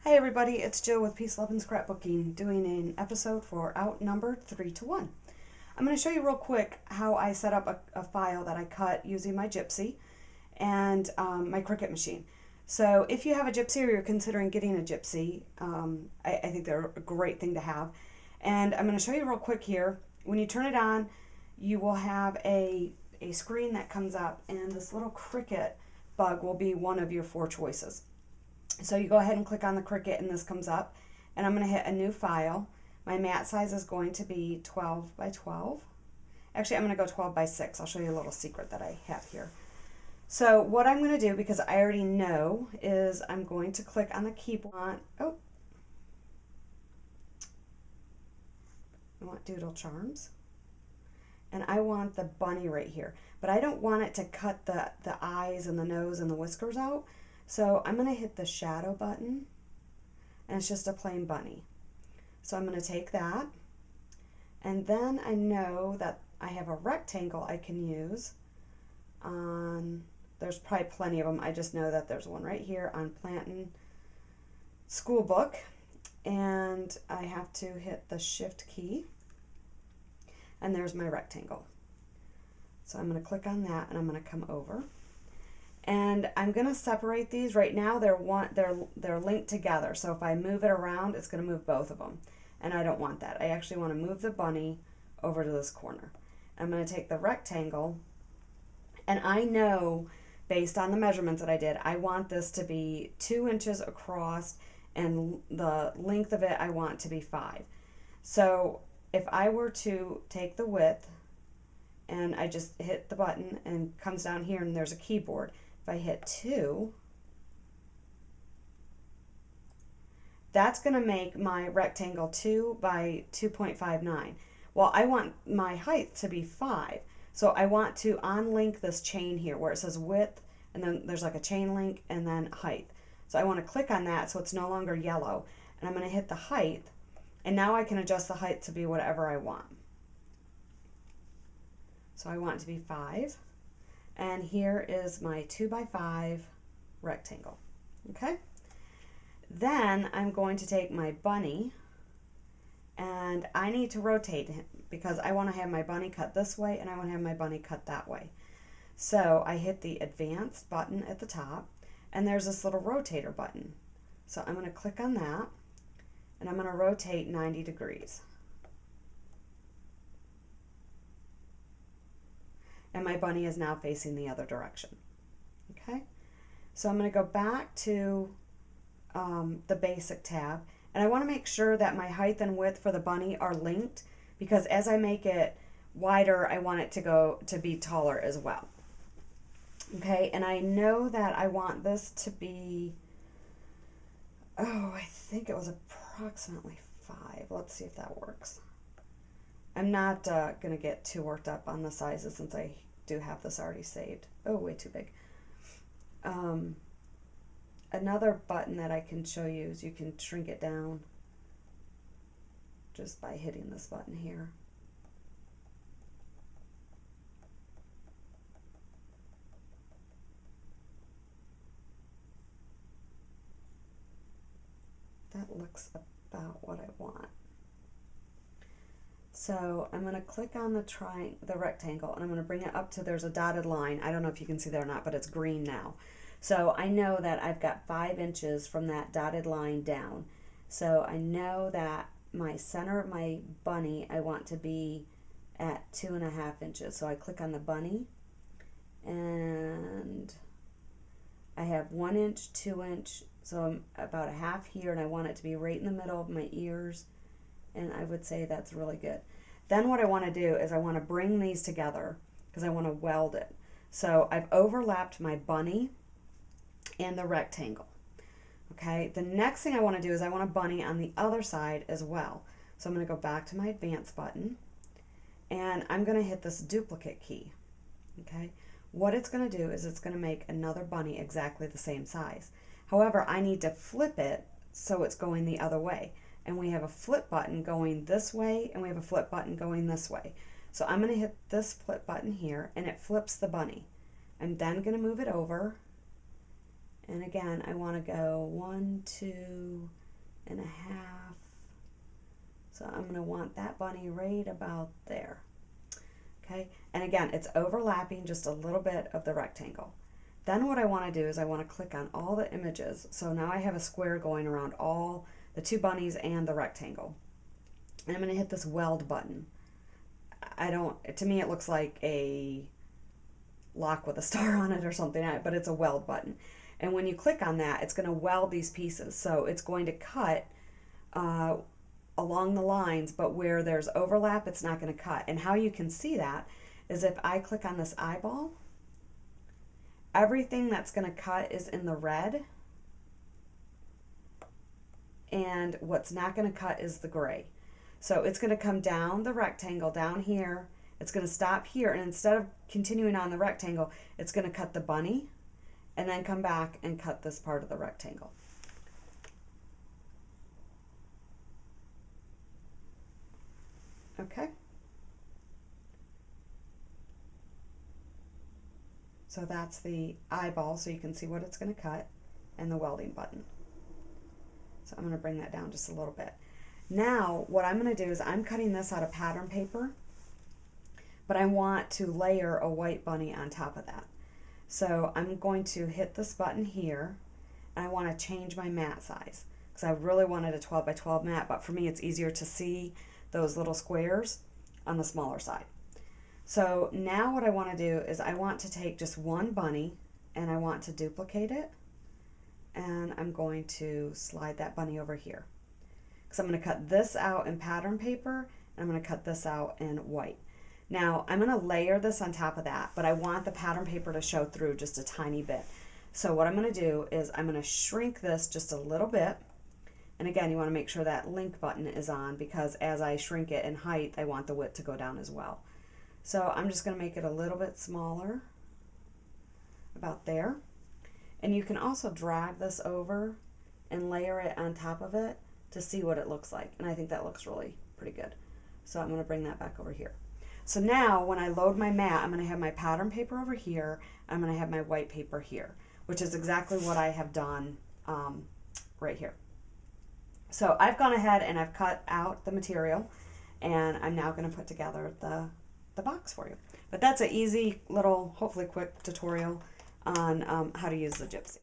Hi everybody, it's Jill with Peace, Love, and Scrapbooking doing an episode for Outnumbered 3 to 1. I'm going to show you real quick how I set up a file that I cut using my Gypsy and my Cricut machine. So if you have a Gypsy or you're considering getting a Gypsy, I think they're a great thing to have. And I'm going to show you real quick here. When you turn it on, you will have a screen that comes up, and this little Cricut bug will be one of your 4 choices. So you go ahead and click on the Cricut and this comes up, and I'm going to hit a new file. My mat size is going to be 12 by 12. Actually, I'm going to go 12 by 6. I'll show you a little secret that I have here. So what I'm going to do, because I already know, is I'm going to click on the keyboard. I want Doodle Charms. And I want the bunny right here. But I don't want it to cut the eyes and the nose and the whiskers out. So I'm going to hit the shadow button, and it's just a plain bunny. So I'm going to take that, and then I know that I have a rectangle I can use on, there's probably plenty of them, I just know that there's one right here on Plantin School Book, and I have to hit the Shift key, and there's my rectangle. So I'm going to click on that, and I'm going to come over. And I'm going to separate these. Right now they're linked together, so if I move it around, it's going to move both of them, and I don't want that. I actually want to move the bunny over to this corner. I'm going to take the rectangle, and I know based on the measurements that I did, I want this to be 2 inches across, and the length of it I want to be 5. So if I were to take the width, and I just hit the button and it comes down here, and there's a keyboard. If I hit 2, that's going to make my rectangle 2 by 2.59. Well, I want my height to be 5. So I want to unlink this chain here where it says width, and then there's like a chain link, and then height. So I want to click on that so it's no longer yellow. And I'm going to hit the height, and now I can adjust the height to be whatever I want. So I want it to be 5. And here is my 2 by 5 rectangle. Okay? Then I'm going to take my bunny, and I need to rotate him because I want to have my bunny cut this way and I want to have my bunny cut that way. So I hit the advanced button at the top, and there's this little rotator button. So I'm going to click on that, and I'm going to rotate 90 degrees. And my bunny is now facing the other direction. Okay, so I'm going to go back to the basic tab, and I want to make sure that my height and width for the bunny are linked, because as I make it wider, I want it to be taller as well. Okay, and I know that I want this to be, I think it was approximately 5. Let's see if that works. I'm not going to get too worked up on the sizes since I do have this already saved. Oh, way too big. Another button that I can show you is you can shrink it down just by hitting this button here. That looks about what I want. So I'm going to click on the rectangle, and I'm going to bring it up to, there's a dotted line. I don't know if you can see that or not, but it's green now. So I know that I've got 5 inches from that dotted line down. So I know that my center of my bunny, I want to be at 2.5 inches. So I click on the bunny, and I have 1 inch, 2 inch, so I'm about a half here, and I want it to be right in the middle of my ears. And I would say that's really good. Then what I want to do is I want to bring these together because I want to weld it. So I've overlapped my bunny and the rectangle. Okay, the next thing I want to do is I want a bunny on the other side as well. So I'm going to go back to my advanced button, and I'm going to hit this duplicate key. Okay, what it's going to do is it's going to make another bunny exactly the same size. However, I need to flip it so it's going the other way. And we have a flip button going this way, and we have a flip button going this way. So I'm going to hit this flip button here, and it flips the bunny. I'm then going to move it over, and again, I want to go 1, 2 and a half. So I'm going to want that bunny right about there. Okay, and again, it's overlapping just a little bit of the rectangle. Then what I want to do is I want to click on all the images. So now I have a square going around all the 2 bunnies and the rectangle. And I'm going to hit this weld button. To me it looks like a lock with a star on it or something, but it's a weld button. And when you click on that, it's going to weld these pieces. So it's going to cut along the lines, but where there's overlap, it's not going to cut. And how you can see that is if I click on this eyeball, everything that's going to cut is in the red, and what's not going to cut is the gray. So it's going to come down the rectangle down here, it's going to stop here, and instead of continuing on the rectangle, it's going to cut the bunny and then come back and cut this part of the rectangle. Okay. So that's the eyeball, so you can see what it's going to cut, and the welding button. So I'm going to bring that down just a little bit. Now what I'm going to do is I'm cutting this out of pattern paper, but I want to layer a white bunny on top of that. So I'm going to hit this button here, and I want to change my mat size because I really wanted a 12 by 12 mat, but for me it's easier to see those little squares on the smaller side. So now what I want to do is I want to take just one bunny and I want to duplicate it, and I'm going to slide that bunny over here. So I'm going to cut this out in pattern paper, and I'm going to cut this out in white. Now I'm going to layer this on top of that, but I want the pattern paper to show through just a tiny bit. So what I'm going to do is I'm going to shrink this just a little bit. And again, you want to make sure that link button is on, because as I shrink it in height, I want the width to go down as well. So I'm just going to make it a little bit smaller, about there. And you can also drag this over and layer it on top of it to see what it looks like. And I think that looks really pretty good. So I'm going to bring that back over here. So now when I load my mat, I'm going to have my pattern paper over here. I'm going to have my white paper here, which is exactly what I have done right here. So I've gone ahead and I've cut out the material, and I'm now going to put together the box for you. But that's an easy little, hopefully quick tutorial on how to use the Gypsy.